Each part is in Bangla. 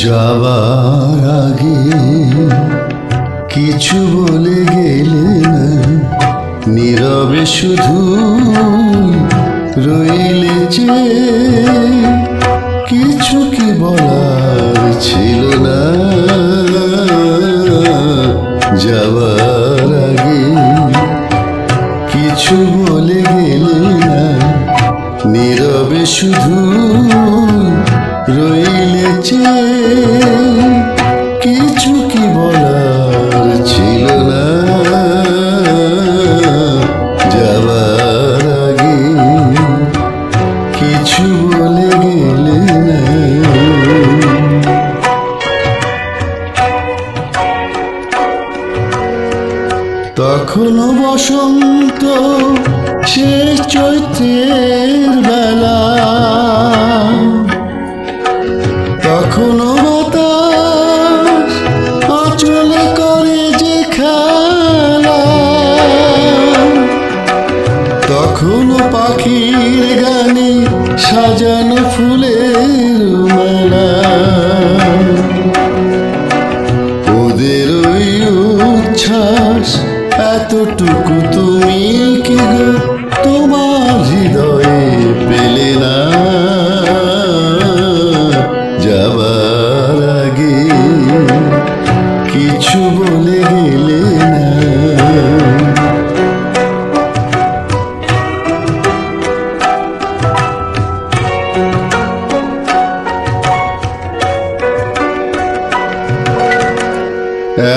যাবার আগে কিছু বলে গেলে না, নীরবে শুধু রইলে যে, কিছু কি বলার ছিল না। যাবার আগে কিছু বলে গেলে না, নীরবে শুধু রইলে যে, কিছু কি বলার ছিল না। যাবার আগে কিছু বলে গেলে না। তখনও বসন্ত শেষ চৈত্রের বেলা, তখনও বাতাস আঁচলে করে যে খেলা, তখনও পাখির গানে সাজানো ফুলের মেলা। ওদের ওই উচ্ছ্বাস এতটুকু তুমি কি গো তোমার হৃদয়ে পেলে না। যাবার আগে কিছু বলে গেলে না।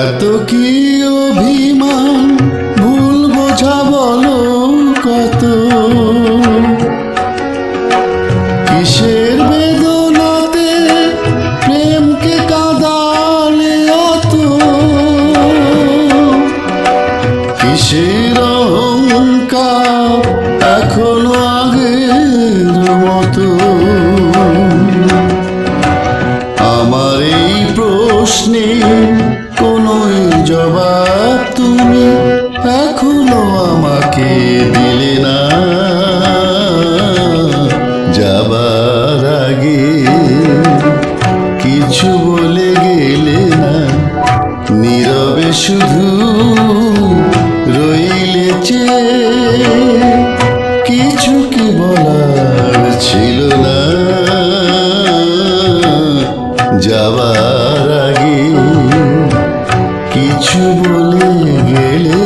এত কি অভিমান ভুল বোঝা বলো কত, কিসের বেদনাতে প্রেমকে কাঁদালে অত, কিসের অহংকার এখনো আগের মতো। আমার এই প্রশ্নে কোনোই জবাব তুমি এখনো আমাকে দিলে না। যাবার আগে কিছু বলে গেলে না, নীরবে শুধু রইলে যে, কিছু কি বলার ছিল না। যাবার আগে কিছু বলে গেলে